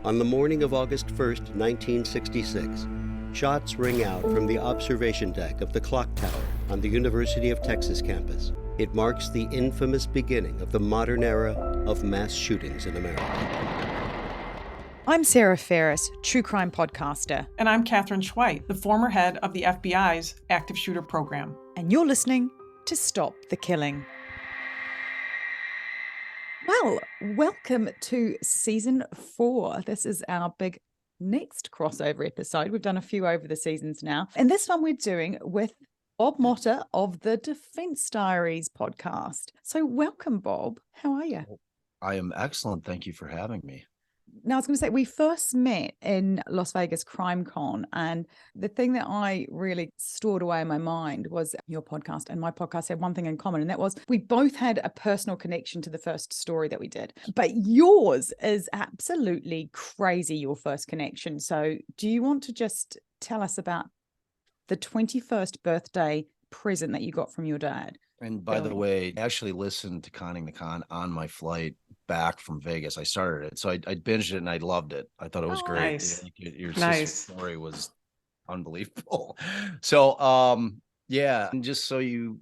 On the morning of August 1st, 1966, shots ring out from the observation deck of the clock tower on the University of Texas campus. It marks the infamous beginning of the modern era of mass shootings in America. I'm Sarah Ferris, true crime podcaster. And I'm Katherine Schweit, the former head of the FBI's active shooter program. And you're listening to Stop the Killing. Well, welcome to season 4. This is our big next crossover episode. We've done a few over the seasons now. And this one we're doing with Bob Motta of the Defense Diaries Podcast. So welcome, Bob. How are you? I am excellent. Thank you for having me. Now, I was going to say, we first met in Las Vegas Crime Con, and the thing that I really stored away in my mind was your podcast and my podcast had one thing in common, and that was we both had a personal connection to the first story that we did. But yours is absolutely crazy, your first connection. So do you want to just tell us about the 21st birthday present that you got from your dad? And by the way, I actually listened to Conning the Con on my flight back from Vegas. I started it. So I binged it and I loved it. I thought it was great. Nice. Your Nice. sister's story was unbelievable. So, yeah. And just so you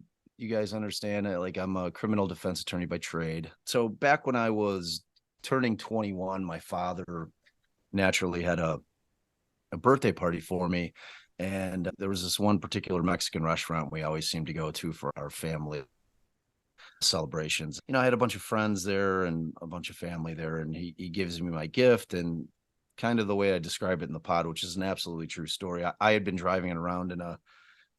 guys understand it, like I'm a criminal defense attorney by trade. So back when I was turning 21, my father naturally had a birthday party for me. And there was this one particular Mexican restaurant we always seemed to go to for our family celebrations. You know, I had a bunch of friends there and a bunch of family there, and he gives me my gift, and kind of the way I describe it in the pod, which is an absolutely true story. I had been driving it around in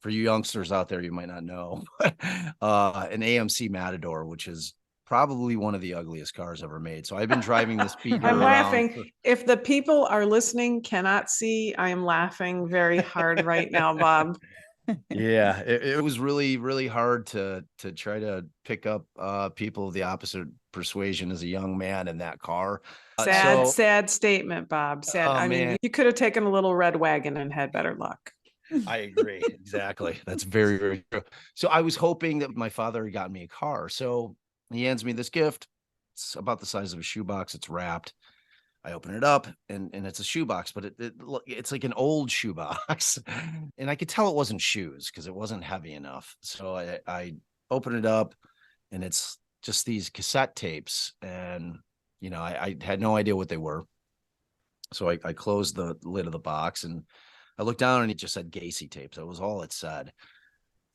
for you youngsters out there, you might not know, an AMC Matador, which is probably one of the ugliest cars ever made. So I've been driving this beater I'm around laughing. If the people are listening cannot see, I am laughing very hard right now, Bob. Yeah, it was really, really hard to try to pick up people of the opposite persuasion as a young man in that car. Sad statement, Bob. Sad. Oh, I mean, man. you could have taken a little red wagon and had better luck. I agree. Exactly. That's very, very true. So I was hoping that my father had gotten me a car. So he hands me this gift. It's about the size of a shoebox. It's wrapped. I open it up and it's a shoebox, but it's like an old shoebox. And I could tell it wasn't shoes because it wasn't heavy enough. So I open it up and it's just these cassette tapes. And, you know, I had no idea what they were. So I closed the lid of the box and I looked down and it just said Gacy tapes. That was all it said.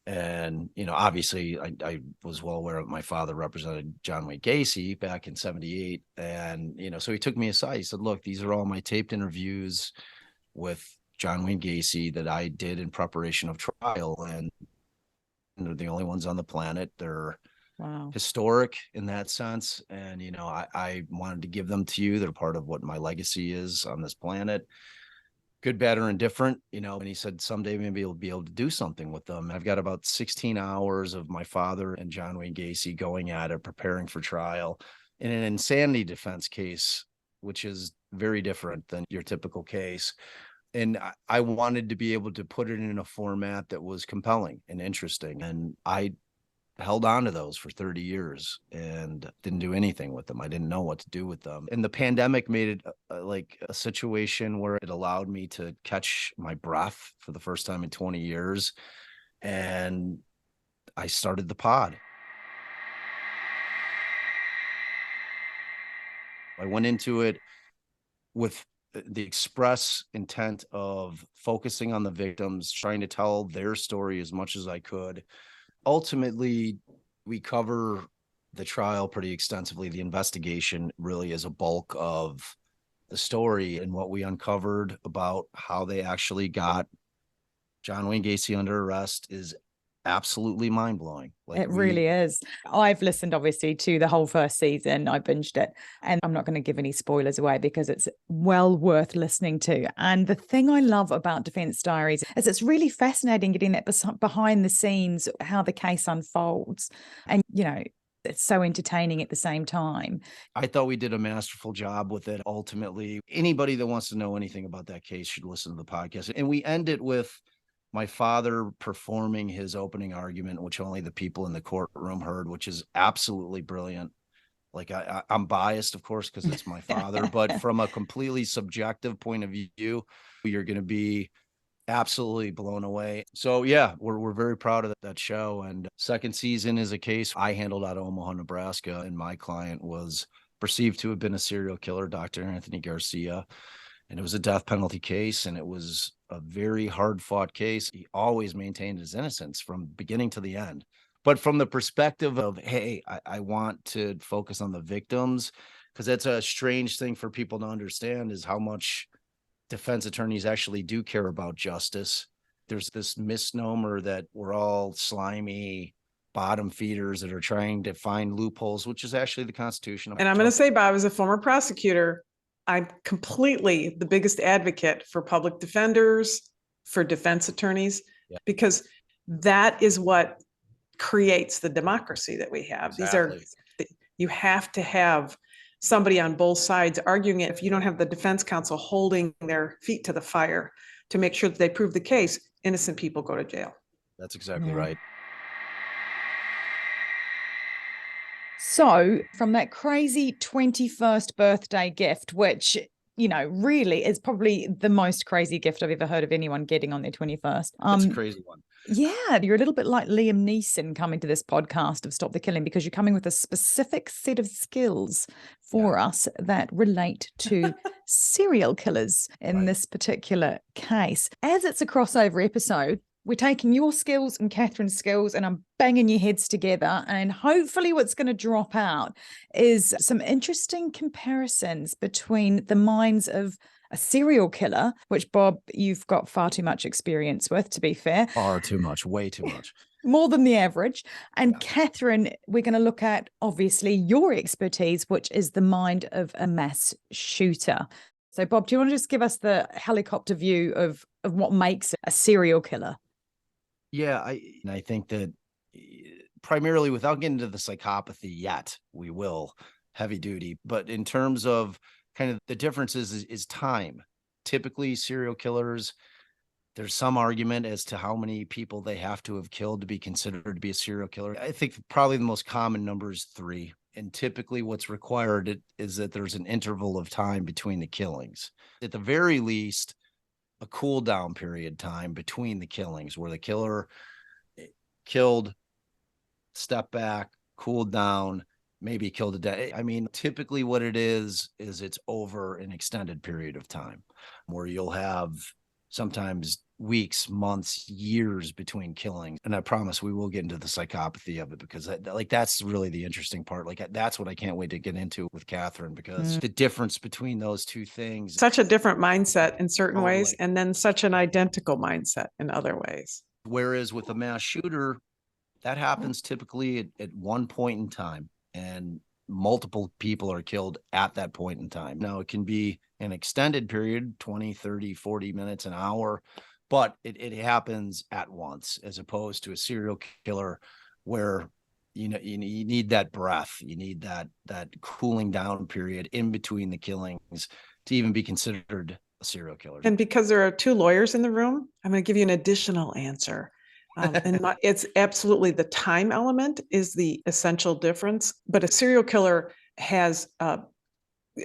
And, you know, obviously I was well aware of my father represented John Wayne Gacy back in 1978. And, you know, so he took me aside. He said, look, these are all my taped interviews with John Wayne Gacy that I did in preparation of trial. And they're the only ones on the planet. They're historic in that sense. And, you know, I wanted to give them to you. They're part of what my legacy is on this planet. Good, bad, or indifferent, you know, and he said, someday maybe he'll be able to do something with them. I've got about 16 hours of my father and John Wayne Gacy going at it, preparing for trial in an insanity defense case, which is very different than your typical case. And I wanted to be able to put it in a format that was compelling and interesting. And I held on to those for 30 years and didn't do anything with them. I didn't know what to do with them. And the pandemic made it like a situation where it allowed me to catch my breath for the first time in 20 years. And I started the pod. I went into it with the express intent of focusing on the victims, trying to tell their story as much as I could. Ultimately, we cover the trial pretty extensively. The investigation really is a bulk of the story, and what we uncovered about how they actually got John Wayne Gacy under arrest is absolutely mind-blowing. It really is. I've listened obviously to the whole first season. I binged it, and I'm not going to give any spoilers away because it's well worth listening to. And the thing I love about Defense Diaries is it's really fascinating getting that behind the scenes, how the case unfolds. And, you know, it's so entertaining at the same time. I thought we did a masterful job with it. Ultimately, anybody that wants to know anything about that case should listen to the podcast. And we end it with my father performing his opening argument, which only the people in the courtroom heard, which is absolutely brilliant. Like I'm biased, of course, because it's my father, but from a completely subjective point of view, you're going to be absolutely blown away. So yeah, we're very proud of that show. And second season is a case I handled out of Omaha, Nebraska, and my client was perceived to have been a serial killer, Dr. Anthony Garcia. And it was a death penalty case, and it was a very hard fought case. He always maintained his innocence from beginning to the end. But from the perspective of, hey, I want to focus on the victims, because that's a strange thing for people to understand, is how much defense attorneys actually do care about justice. There's this misnomer that we're all slimy bottom feeders that are trying to find loopholes, which is actually the Constitution. And I'm going to say, Bob, as a former prosecutor, I'm completely the biggest advocate for public defenders, for defense attorneys, because that is what creates the democracy that we have. Exactly. You have to have somebody on both sides arguing it. If you don't have the defense counsel holding their feet to the fire to make sure that they prove the case, innocent people go to jail. That's exactly right. So from that crazy 21st birthday gift, which, you know, really is probably the most crazy gift I've ever heard of anyone getting on their 21st. That's a crazy one. Yeah, you're a little bit like Liam Neeson coming to this podcast of Stop the Killing, because you're coming with a specific set of skills for us that relate to serial killers in this particular case. As it's a crossover episode, we're taking your skills and Catherine's skills and I'm banging your heads together. And hopefully what's going to drop out is some interesting comparisons between the minds of a serial killer, which, Bob, you've got far too much experience with, to be fair. Far too much, way too much. More than the average. And Catherine, we're going to look at, obviously, your expertise, which is the mind of a mass shooter. So, Bob, do you want to just give us the helicopter view of what makes a serial killer? Yeah, I think that primarily, without getting into the psychopathy yet, we will, heavy duty. But in terms of kind of the differences is time. Typically, serial killers, there's some argument as to how many people they have to have killed to be considered to be a serial killer. I think probably the most common number is 3. And typically what's required is that there's an interval of time between the killings. At the very least, a cool down period time between the killings where the killer killed, stepped back, cooled down, maybe killed a dead. I mean, typically what it is it's over an extended period of time where you'll have sometimes weeks, months, years between killings. And I promise we will get into the psychopathy of it, because that's really the interesting part. Like, that's what I can't wait to get into with Catherine, because the difference between those two things. Such a different mindset in certain ways, and then such an identical mindset in other ways. Whereas with a mass shooter, that happens typically at one point in time, and multiple people are killed at that point in time. Now, it can be an extended period, 20, 30, 40 minutes, an hour, but it happens at once, as opposed to a serial killer where, you know, you need that breath, you need that cooling down period in between the killings to even be considered a serial killer. And because there are 2 lawyers in the room, I'm going to give you an additional answer. And it's absolutely the time element is the essential difference. But a serial killer has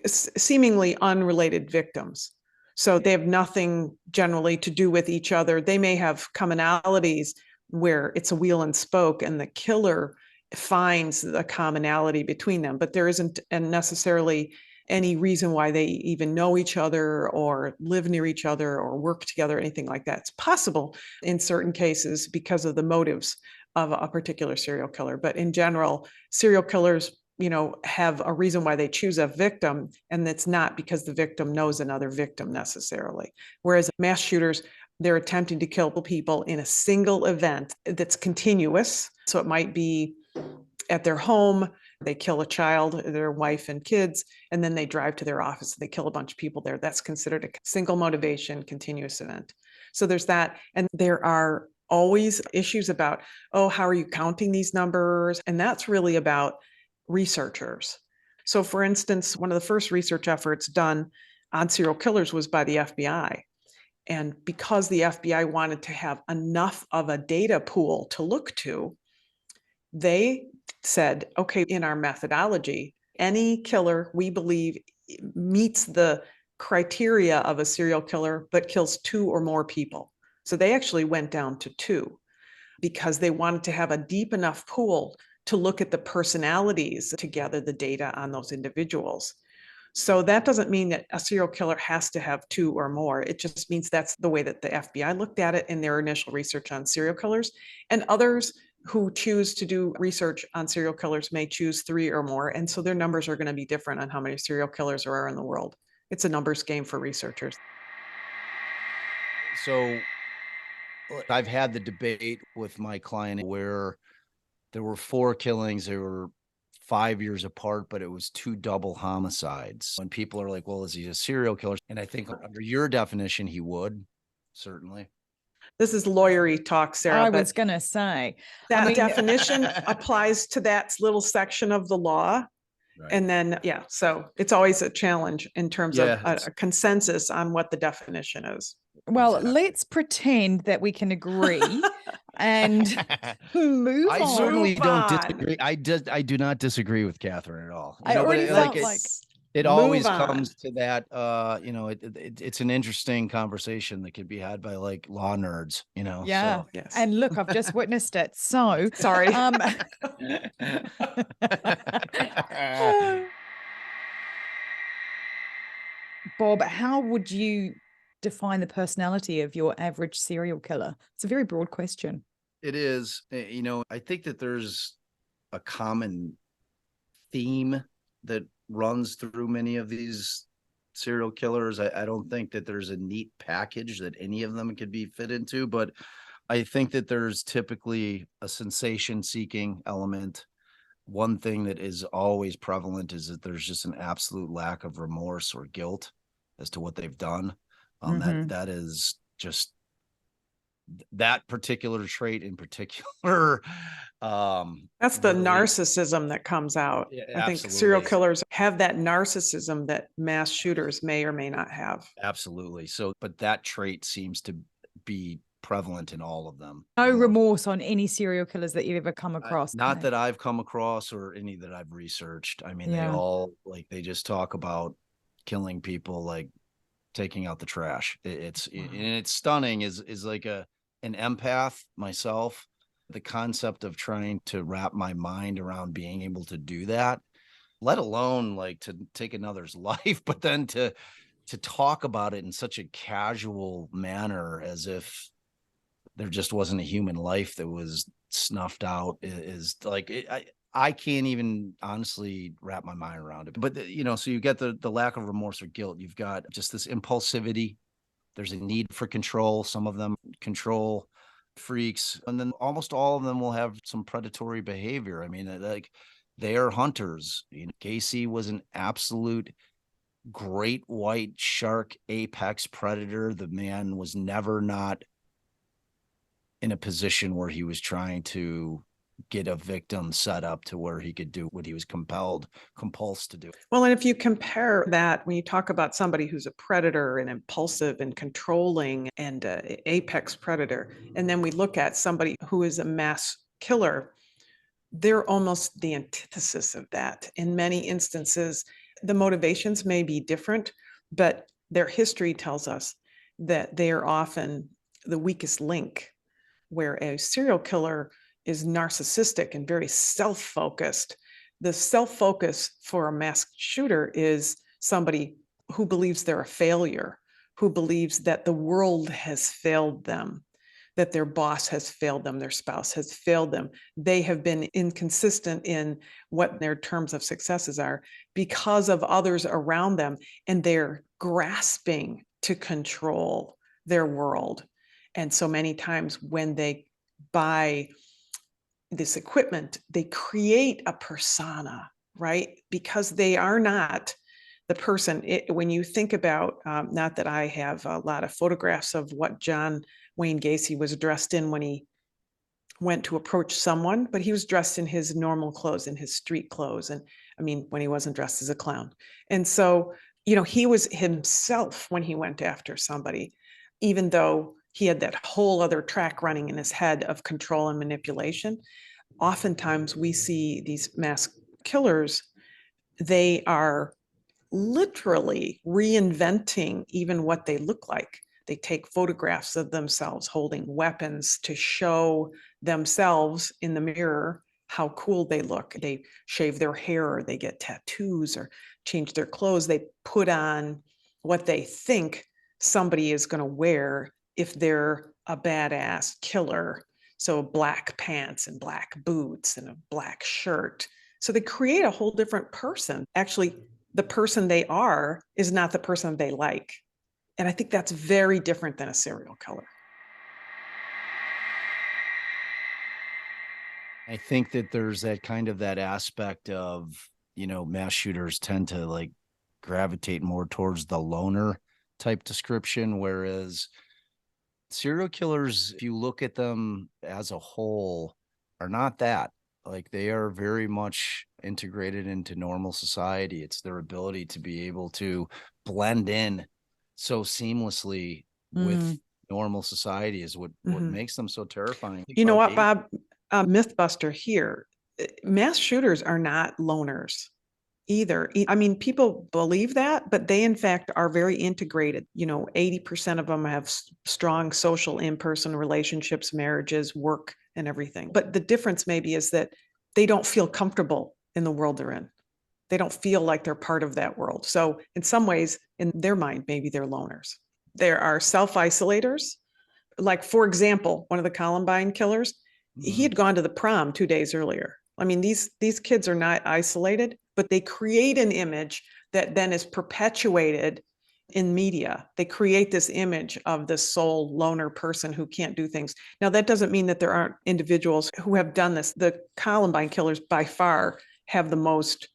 seemingly unrelated victims. So they have nothing generally to do with each other. They may have commonalities where it's a wheel and spoke and the killer finds the commonality between them, but there isn't necessarily any reason why they even know each other or live near each other or work together, anything like that. It's possible in certain cases because of the motives of a particular serial killer. But in general, serial killers, you know, have a reason why they choose a victim, and it's not because the victim knows another victim necessarily. Whereas mass shooters, they're attempting to kill people in a single event that's continuous. So it might be at their home, they kill a child, their wife and kids, and then they drive to their office. They kill a bunch of people there. That's considered a single motivation, continuous event. So there's that. And there are always issues about, how are you counting these numbers? And that's really about researchers. So for instance, one of the first research efforts done on serial killers was by the FBI. And because the FBI wanted to have enough of a data pool to look to, they said, okay, in our methodology, any killer we believe meets the criteria of a serial killer, but kills 2 or more people. So they actually went down to 2 because they wanted to have a deep enough pool to look at the personalities to gather the data on those individuals. So that doesn't mean that a serial killer has to have 2 or more. It just means that's the way that the FBI looked at it in their initial research on serial killers. And others who choose to do research on serial killers may choose 3 or more. And so their numbers are going to be different on how many serial killers there are in the world. It's a numbers game for researchers. So I've had the debate with my client where there were 4 killings. They were 5 years apart, but it was 2 double homicides. When people are like, well, is he a serial killer? And I think under your definition, he would, certainly. This is lawyery talk, Sarah. I was going to say. That definition applies to that little section of the law. Right. And then, so it's always a challenge in terms of a consensus on what the definition is. Well, let's pretend that we can agree and move on. I certainly don't disagree. I do not disagree with Catherine at all. I already felt like it always comes to that. It's an interesting conversation that could be had by like law nerds. Yeah. So. Yes. And look, I've just witnessed it. So sorry. Bob, how would you define the personality of your average serial killer? It's a very broad question. It is. I think that there's a common theme that runs through many of these serial killers. I don't think that there's a neat package that any of them could be fit into, but I think that there's typically a sensation-seeking element. One thing that is always prevalent is that there's just an absolute lack of remorse or guilt as to what they've done. That is just that particular trait in particular. That's the really, narcissism that comes out. Yeah, I think serial killers have that narcissism that mass shooters may or may not have. Absolutely. So, but that trait seems to be prevalent in all of them. No remorse on any serial killers that you've ever come across. Not that I've come across or any that I've researched. I mean, they all they just talk about killing people, like taking out the trash. It's stunning is like an empath myself. The concept of trying to wrap my mind around being able to do that, let alone like to take another's life, but then to talk about it in such a casual manner as if there just wasn't a human life that was snuffed out is like I can't even honestly wrap my mind around it. But so you get the lack of remorse or guilt. You've got just this impulsivity. There's a need for control. Some of them control freaks, and then almost all of them will have some predatory behavior. I mean, like they are hunters. Gacy was an absolute great white shark apex predator. The man was never not in a position where he was trying to get a victim set up to where he could do what he was compulsed to do. Well, and if you compare that, when you talk about somebody who's a predator and impulsive and controlling and apex predator, and then we look at somebody who is a mass killer, they're almost the antithesis of that. In many instances, the motivations may be different, but their history tells us that they are often the weakest link, where a serial killer is narcissistic and very self-focused. The self-focus for a mass shooter is somebody who believes they're a failure, who believes that the world has failed them, that their boss has failed them, their spouse has failed them. They have been inconsistent in what their terms of successes are because of others around them, and they're grasping to control their world. And so many times when they buy this equipment, they create a persona, right? Because they are not the person. When you think about, not that I have a lot of photographs of what John Wayne Gacy was dressed in when he went to approach someone, but he was dressed in his normal clothes, in his street clothes. And I mean, when he wasn't dressed as a clown. And so, he was himself when he went after somebody, even though he had that whole other track running in his head of control and manipulation. Oftentimes we see these mass killers they are literally reinventing even what they look like. They take photographs of themselves holding weapons to show themselves in the mirror how cool they look. They shave their hair, or they get tattoos, or change their clothes. They put on what they think somebody is going to wear if they're a badass killer. So black pants and black boots and a black shirt. So they create a whole different person. Actually, the person they are is not the person they like. And I think that's very different than a serial killer. I think that there's that kind of that aspect of, mass shooters tend to like gravitate more towards the loner type description, whereas serial killers, if you look at them as a whole, are not that. Like, they are very much integrated into normal society. It's their ability to be able to blend in so seamlessly with normal society is what makes them so terrifying. You know what, Bob? Mythbuster here. Mass shooters are not loners either. I mean, people believe that, but they in fact are very integrated. 80% of them have strong social in-person relationships, marriages, work, and everything. But the difference maybe is that they don't feel comfortable in the world they're in. They don't feel like they're part of that world. So in some ways, in their mind, maybe they're loners. There are self-isolators. Like, for example, one of the Columbine killers, he had gone to the prom 2 days earlier. I mean, these kids are not isolated, but they create an image that then is perpetuated in media. They create this image of this sole loner person who can't do things. Now, that doesn't mean that there aren't individuals who have done this. The Columbine killers by far have the most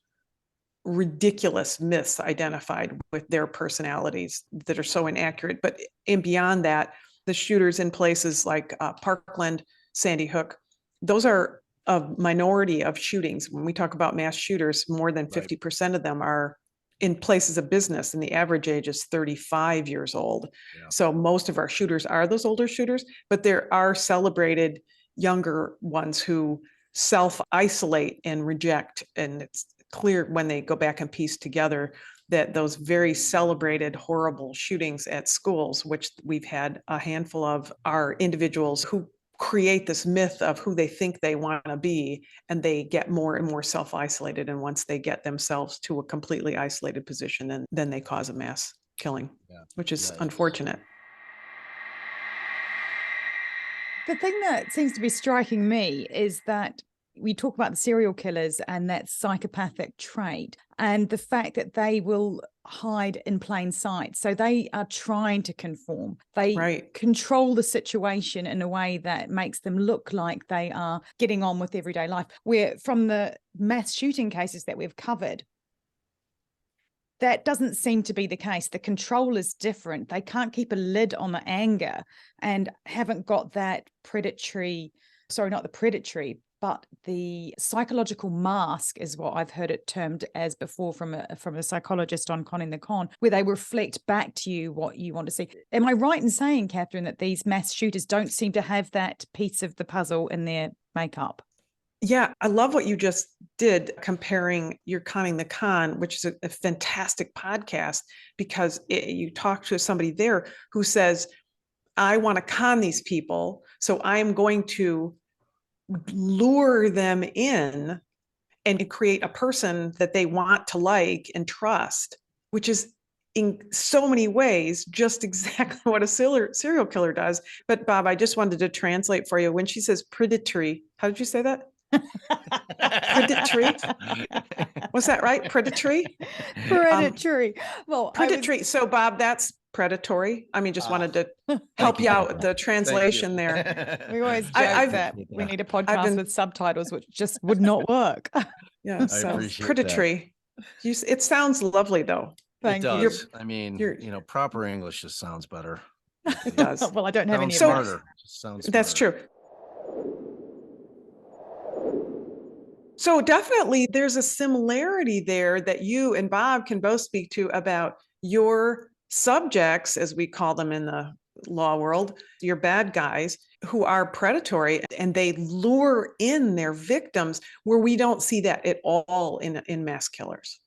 ridiculous myths identified with their personalities that are so inaccurate. But beyond that, the shooters in places like Parkland, Sandy Hook, those are a minority of shootings. When we talk about mass shooters, more than 50% of them are in places of business, and the average age is 35 years old. Yeah. So most of our shooters are those older shooters, but there are celebrated younger ones who self-isolate and reject. And it's clear when they go back and piece together that those very celebrated horrible shootings at schools, which we've had a handful of, are individuals who create this myth of who they think they want to be, and they get more and more self-isolated. And once they get themselves to a completely isolated position, then they cause a mass killing, which is unfortunate. The thing that seems to be striking me is that we talk about the serial killers and that psychopathic trait, and the fact that they will hide in plain sight. So they are trying to conform. They control the situation in a way that makes them look like they are getting on with everyday life. Where from the mass shooting cases that we've covered, that doesn't seem to be the case. The control is different. They can't keep a lid on the anger and haven't got that predatory, sorry, not the predatory, but the psychological mask is what I've heard it termed as before from a psychologist on Conning the Con, where they reflect back to you what you want to see. Am I right in saying, Catherine, that these mass shooters don't seem to have that piece of the puzzle in their makeup? Yeah, I love what you just did, comparing your Conning the Con, which is a fantastic podcast, because you talk to somebody there who says, I want to con these people, so I am going to lure them in and create a person that they want to like and trust, which is in so many ways just exactly what a serial killer does. But Bob, I just wanted to translate for you. When she says predatory, how did you say that? Predatory. Was that right? Predatory? Predatory. Well, predatory. So Bob, that's predatory. I mean, just wanted to help you out with the translation there. We always joke that we need a podcast with subtitles, which just would not work. Yeah, so predatory. It sounds lovely though. Thank you. I mean, proper English just sounds better. It does. Well, I don't have any smarter. Sounds that's true. So definitely there's a similarity there that you and Bob can both speak to about your subjects, as we call them in the law world, your bad guys who are predatory, and they lure in their victims, where we don't see that at all in mass killers.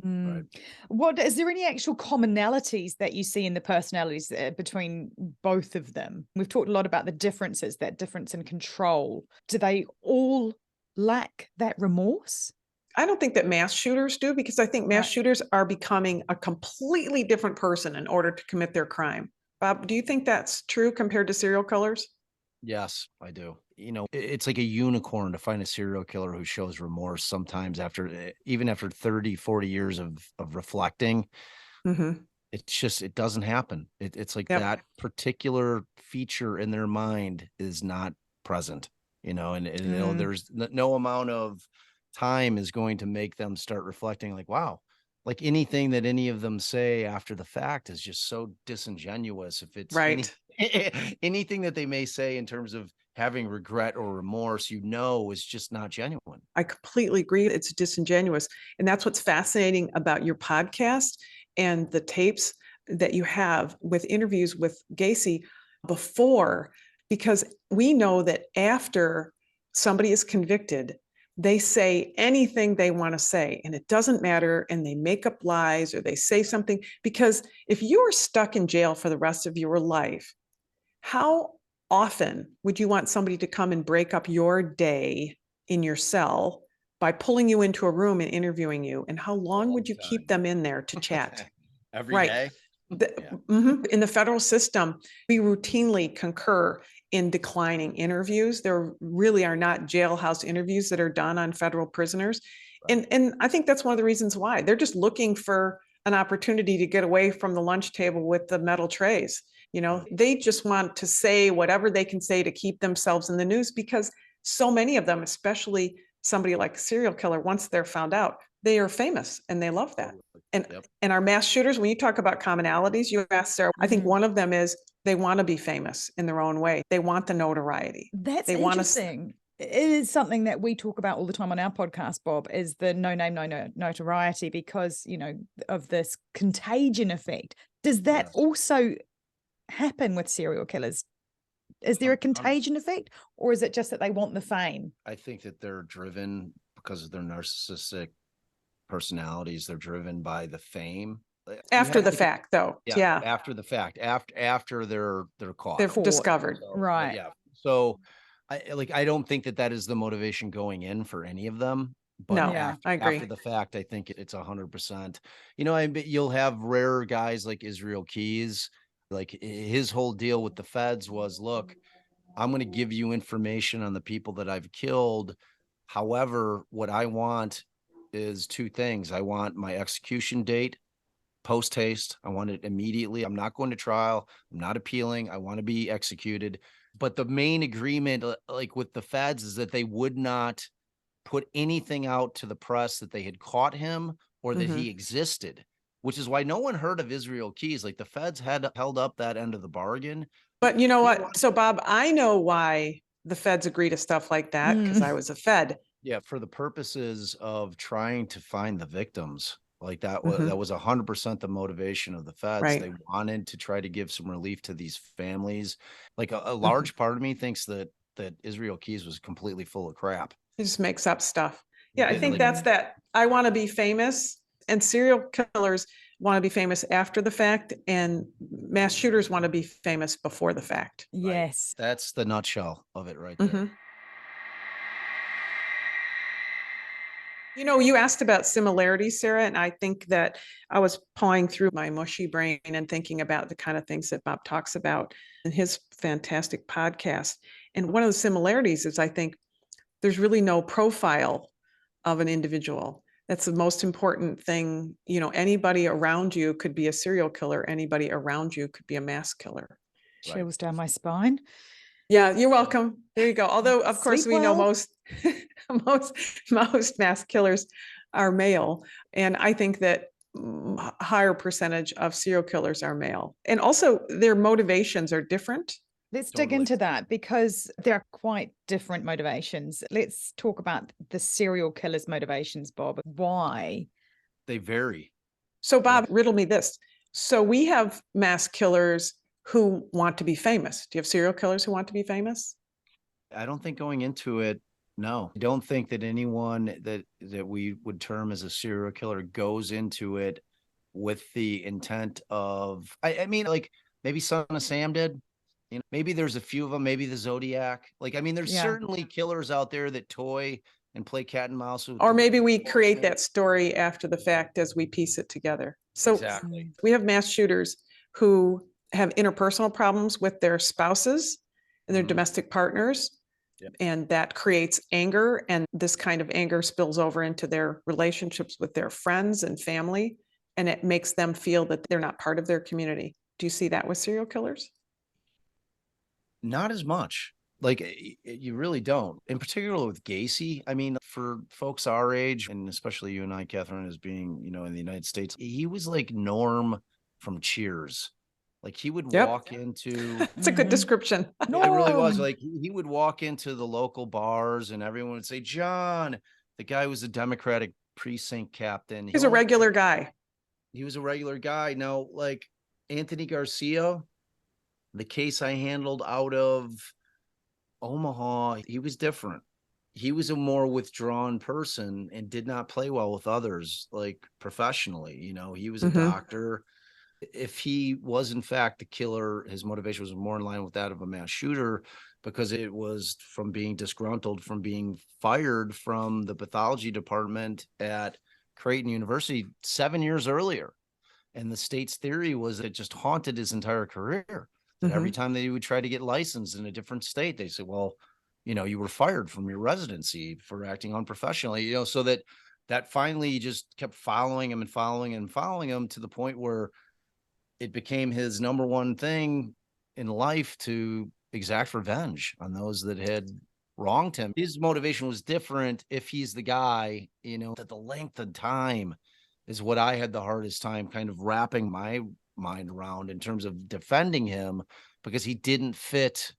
Right. What is there any actual commonalities that you see in the personalities between both of them? We've talked a lot about the differences, that difference in control. Do they all lack that remorse? I don't think that mass shooters do, because I think mass shooters are becoming a completely different person in order to commit their crime. Bob, do you think that's true compared to serial killers? Yes, I do. It's like a unicorn to find a serial killer who shows remorse sometimes even after 30, 40 years of reflecting. Mm-hmm. It doesn't happen. It's like that particular feature in their mind is not present, and there's no amount of time is going to make them start reflecting like, wow, like anything that any of them say after the fact is just so disingenuous. If it's anything that they may say in terms of having regret or remorse, is just not genuine. I completely agree. It's disingenuous. And that's what's fascinating about your podcast and the tapes that you have with interviews with Gacy before, because we know that after somebody is convicted, they say anything they want to say, and it doesn't matter. And they make up lies or they say something, because if you are stuck in jail for the rest of your life, how often would you want somebody to come and break up your day in your cell by pulling you into a room and interviewing you? And how long would you keep them in there to chat? Every day? In the federal system, we routinely concur in declining interviews. There really are not jailhouse interviews that are done on federal prisoners. Right. And I think that's one of the reasons why. They're just looking for an opportunity to get away from the lunch table with the metal trays. They just want to say whatever they can say to keep themselves in the news, because so many of them, especially somebody like a serial killer, once they're found out, they are famous and they love that. And our mass shooters, when you talk about commonalities, you asked Sarah, I think one of them is they want to be famous in their own way. They want the notoriety. That's interesting. It is something that we talk about all the time on our podcast, Bob, is the no name, no notoriety, because, of this contagion effect. Does that also happen with serial killers? Is there a contagion effect, or is it just that they want the fame? I think that they're driven because of their narcissistic personalities. They're driven by the fame after the fact, though. Yeah, after the fact, after they're caught, they're discovered. So, right. Yeah. So I don't think that is the motivation going in for any of them. But no, I agree. After the fact, I think it's 100%. You'll have rare guys like Israel Keys. Like his whole deal with the feds was, look, I'm going to give you information on the people that I've killed. However, what I want is two things. I want my execution date post haste. I want it immediately. I'm not going to trial. I'm not appealing. I want to be executed. But the main agreement, like with the feds, is that they would not put anything out to the press that they had caught him or that he existed, which is why no one heard of Israel Keys. Like the feds had held up that end of the bargain. But you know what? So Bob, I know why the feds agree to stuff like that, because I was a Fed. Yeah, for the purposes of trying to find the victims. Like that was 100% the motivation of the feds. Right. They wanted to try to give some relief to these families. Like a large part of me thinks that Israel Keys was completely full of crap. He just makes up stuff. Yeah, I think that's that. I want to be famous, and serial killers want to be famous after the fact, and mass shooters want to be famous before the fact. Yes. Right. That's the nutshell of it right there. You asked about similarities, Sarah, and I think that I was pawing through my mushy brain and thinking about the kind of things that Bob talks about in his fantastic podcast. And one of the similarities is, I think, there's really no profile of an individual. That's the most important thing. Anybody around you could be a serial killer. Anybody around you could be a mass killer. Chills down my spine. Yeah, you're welcome. There you go. Although, of course, we know most mass killers are male. And I think that higher percentage of serial killers are male. And also their motivations are different. Let's dig into that, because there are quite different motivations. Let's talk about the serial killer's motivations, Bob. Why? They vary. So, Bob, riddle me this. So we have mass killers who want to be famous. Do you have serial killers who want to be famous? I don't think going into it, No, I don't think that anyone that we would term as a serial killer goes into it with the intent of, I mean, like maybe Son of Sam did. You know, maybe there's a few of them, maybe the Zodiac. Like, I mean, there's certainly killers out there that toy and play cat and mouse. Or maybe we create that story after the fact as we piece it together. So exactly. We have mass shooters who have interpersonal problems with their spouses and their domestic partners. Yep. And that creates anger. And this kind of anger spills over into their relationships with their friends and family. And it makes them feel that they're not part of their community. Do you see that with serial killers? Not as much. Like, you really don't. In particular with Gacy. I mean, for folks our age, and especially you and I, Catherine, as being, you know, in the United States, he was like Norm from Cheers. Like, he would walk into... It's a good description. It really was. Like, he would walk into the local bars and everyone would say, John, the guy was a Democratic precinct captain. He's a regular guy. He was a regular guy. Now, like Anthony Garcia, the case I handled out of Omaha, he was different. He was a more withdrawn person and did not play well with others, like professionally. You know, he was a doctor. If he was in fact the killer, his motivation was more in line with that of a mass shooter, because it was from being disgruntled, from being fired from the pathology department at Creighton University 7 years earlier. And the state's theory was that it just haunted his entire career. That every time that he would try to get licensed in a different state, they said, well, you know, you were fired from your residency for acting unprofessionally, you know, so that finally just kept following him and following him and following him to the point where it became his number one thing in life to exact revenge on those that had wronged him. His motivation was different if he's the guy, you know, that the length of time is what I had the hardest time kind of wrapping my mind around in terms of defending him, because he didn't fit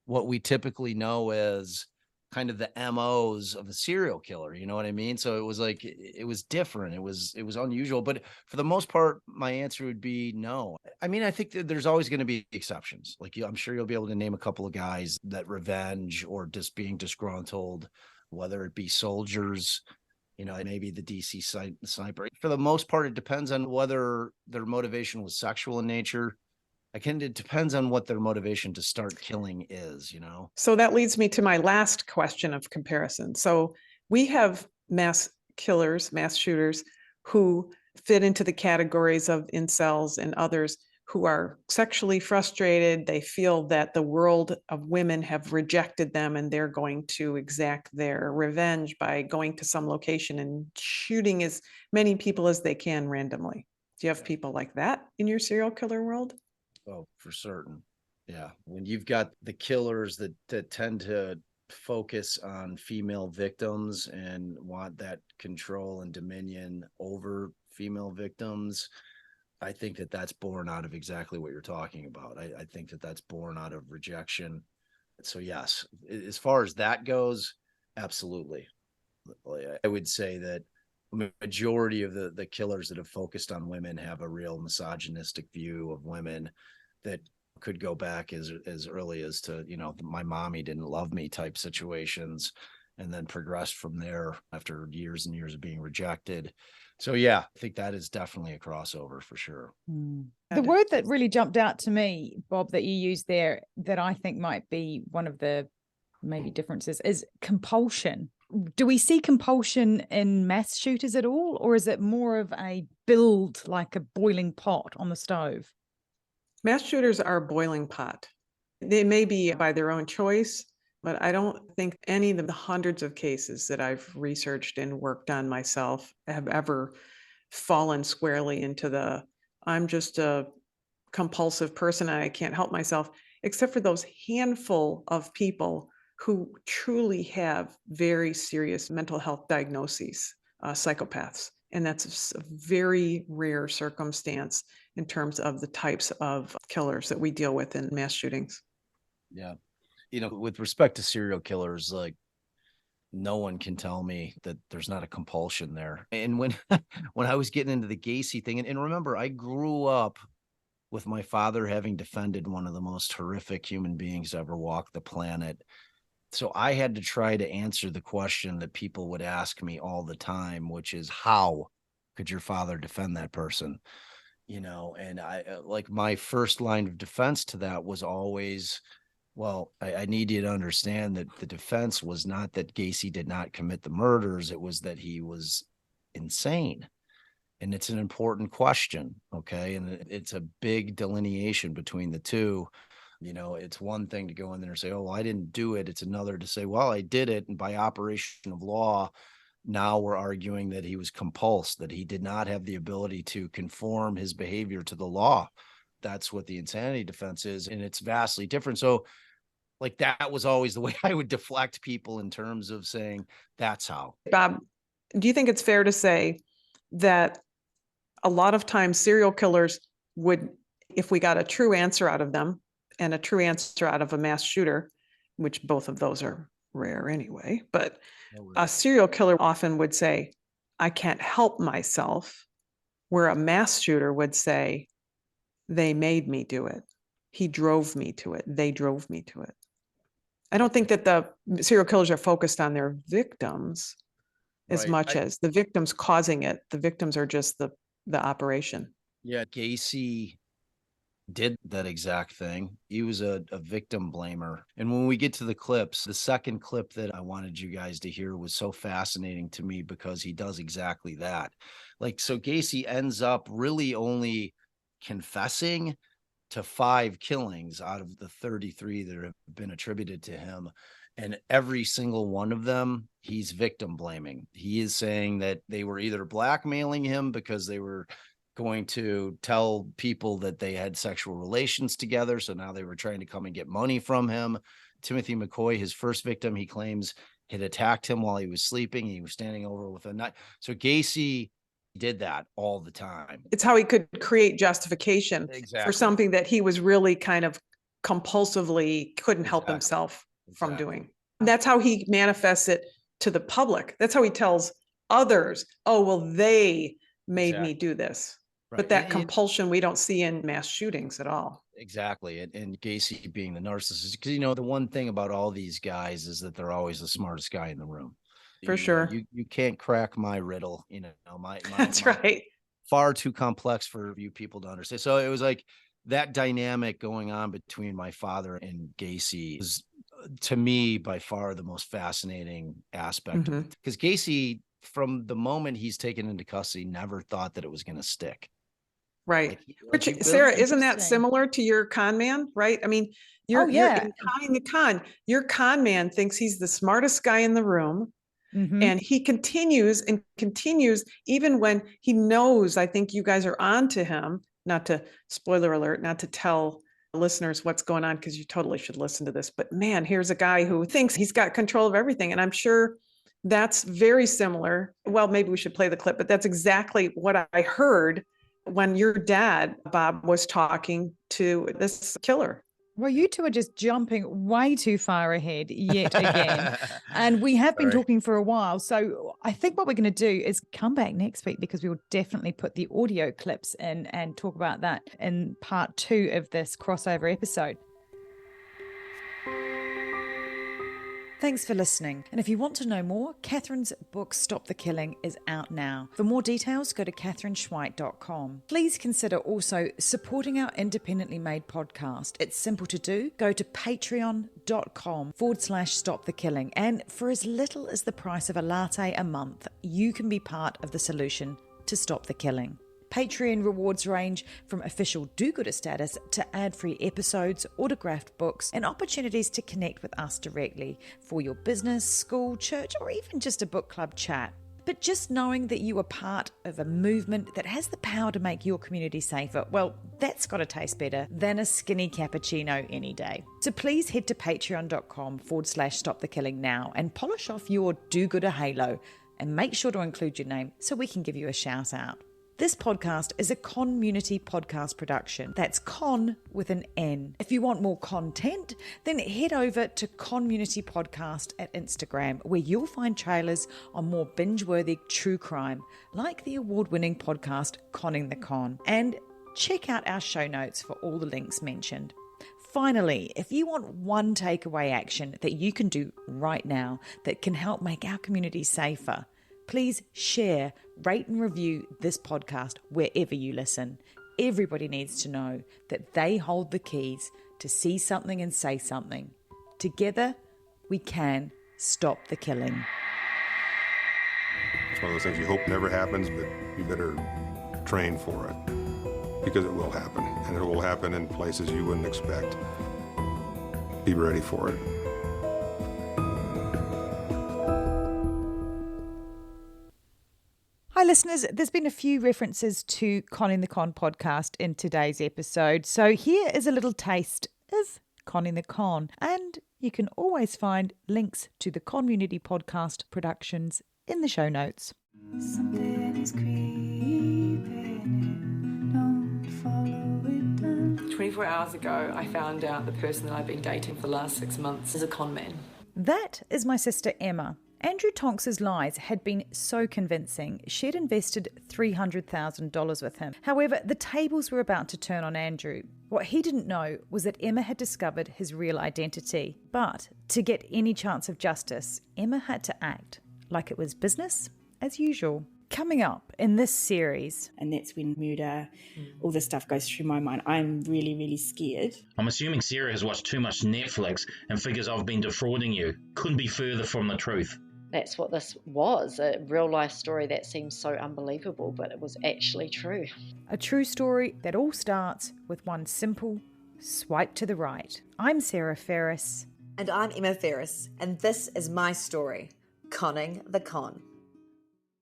what we typically know as kind of the MOs of a serial killer. You know what I mean? So it was like, it was different. It was unusual, but for the most part, my answer would be no. I mean, I think that there's always going to be exceptions. Like, I'm sure you'll be able to name a couple of guys that revenge or just being disgruntled, whether it be soldiers, you know, maybe the DC sniper. For the most part, it depends on whether their motivation was sexual in nature. It depends on what their motivation to start killing is, you know? So that leads me to my last question of comparison. So we have mass killers, mass shooters who fit into the categories of incels and others who are sexually frustrated. They feel that the world of women have rejected them and they're going to exact their revenge by going to some location and shooting as many people as they can randomly. Do you have people like that in your serial killer world? Oh, for certain. Yeah. When you've got the killers that tend to focus on female victims and want that control and dominion over female victims, I think that that's born out of exactly what you're talking about. I think that that's born out of rejection. So yes, as far as that goes, absolutely. I would say that majority of the killers that have focused on women have a real misogynistic view of women that could go back as early as to, you know, my mommy didn't love me type situations, and then progressed from there after years and years of being rejected. So yeah, I think that is definitely a crossover for sure. The word that really jumped out to me, Bob, that you used there, that I think might be one of the maybe differences, is compulsion. Do we see compulsion in mass shooters at all? Or is it more of a build, like a boiling pot on the stove? Mass shooters are a boiling pot. They may be by their own choice, but I don't think any of the hundreds of cases that I've researched and worked on myself have ever fallen squarely into the, I'm just a compulsive person and I can't help myself, except for those handful of people who truly have very serious mental health diagnoses, psychopaths. And that's a very rare circumstance in terms of the types of killers that we deal with in mass shootings. Yeah. You know, with respect to serial killers, like, no one can tell me that there's not a compulsion there. And when I was getting into the Gacy thing, and remember, I grew up with my father having defended one of the most horrific human beings to ever walk the planet. So I had to try to answer the question that people would ask me all the time, which is, how could your father defend that person? And I like, my first line of defense to that was always, well, I need you to understand that the defense was not that Gacy did not commit the murders. It was that he was insane. And it's an important question. Okay. And it's a big delineation between the two. It's one thing to go in there and say, oh, well, I didn't do it. It's another to say, well, I did it. And by operation of law, now we're arguing that he was compulsed, that he did not have the ability to conform his behavior to the law. That's what the insanity defense is. And it's vastly different. So like, that was always the way I would deflect people in terms of saying, that's how. Bob, do you think it's fair to say that a lot of times serial killers would, if we got a true answer out of them, and a true answer out of a mass shooter, which both of those are rare anyway, but a serial killer often would say, I can't help myself, where a mass shooter would say, they made me do it. He drove me to it. They drove me to it. I don't think that the serial killers are focused on their victims as much as the victims causing it. The victims are just the operation. Yeah, Gacy did that exact thing. He was a victim blamer. And when we get to the clips, the second clip that I wanted you guys to hear was so fascinating to me because he does exactly that. Like, so Gacy ends up really only confessing to 5 killings out of the 33 that have been attributed to him. And every single one of them, he's victim blaming. He is saying that they were either blackmailing him because they were going to tell people that they had sexual relations together. So now they were trying to come and get money from him. Timothy McCoy, his first victim, he claims had attacked him while he was sleeping. He was standing over with a knife. So Gacy did that all the time. It's how he could create justification for something that he was really kind of compulsively couldn't help himself from doing. That's how he manifests it to the public. That's how he tells others, oh, well, they made me do this. Right. But that compulsion we don't see in mass shootings at all. Exactly. And Gacy being the narcissist, because, the one thing about all these guys is that they're always the smartest guy in the room. For sure. You can't crack my riddle, That's right. Far too complex for you people to understand. So it was like that dynamic going on between my father and Gacy is, to me, by far the most fascinating aspect of it. Because Gacy, from the moment he's taken into custody, never thought that it was going to stick. Right. Which, Sarah, isn't that similar to your con man, right? I mean, you're in conning the con. Your con man thinks he's the smartest guy in the room. And he continues even when he knows, I think you guys are on to him, not to spoiler alert, not to tell listeners what's going on, because you totally should listen to this. But man, here's a guy who thinks he's got control of everything. And I'm sure that's very similar. Well, maybe we should play the clip, but that's exactly what I heard when your dad, Bob, was talking to this killer. Well, you two are just jumping way too far ahead yet again. And we have been talking for a while. So I think what we're going to do is come back next week, because we will definitely put the audio clips in and talk about that in part 2 of this crossover episode. Thanks for listening. And if you want to know more, Catherine's book, Stop the Killing, is out now. For more details, go to catherineschweit.com. Please consider also supporting our independently made podcast. It's simple to do. Go to patreon.com/Stop the Killing. And for as little as the price of a latte a month, you can be part of the solution to stop the killing. Patreon rewards range from official do-gooder status to ad-free episodes, autographed books, and opportunities to connect with us directly for your business, school, church, or even just a book club chat. But just knowing that you are part of a movement that has the power to make your community safer, well, that's got to taste better than a skinny cappuccino any day. So please head to patreon.com/Stop the Killing now and polish off your do-gooder halo, and make sure to include your name so we can give you a shout out. This podcast is a CONmunity Podcast Production. That's con with an N. If you want more content, then head over to CONmunity Podcast at Instagram, where you'll find trailers on more binge-worthy true crime, like the award-winning podcast Conning the Con. And check out our show notes for all the links mentioned. Finally, if you want one takeaway action that you can do right now that can help make our community safer, please share, rate and review this podcast wherever you listen. Everybody needs to know that they hold the keys to see something and say something. Together, we can stop the killing. It's one of those things you hope never happens, but you better train for it, because it will happen, and it will happen in places you wouldn't expect. Be ready for it. Hi listeners, there's been a few references to Conning the Con podcast in today's episode, so here is a little taste of Conning the Con, and you can always find links to the CONmunity Podcast Productions in the show notes. Something is creeping in, don't follow it down. 24 hours ago, I found out the person that I've been dating for the last 6 months is a con man. That is my sister Emma. Andrew Tonks's lies had been so convincing, she'd invested $300,000 with him. However, the tables were about to turn on Andrew. What he didn't know was that Emma had discovered his real identity. But to get any chance of justice, Emma had to act like it was business as usual. Coming up in this series, and that's when murder, all this stuff goes through my mind. I'm really, really scared. I'm assuming Sarah has watched too much Netflix and figures I've been defrauding you. Couldn't be further from the truth. That's what this was, a real life story that seems so unbelievable, but it was actually true. A true story that all starts with one simple swipe to the right. I'm Sarah Ferris. And I'm Emma Ferris, and this is my story, Conning the Con.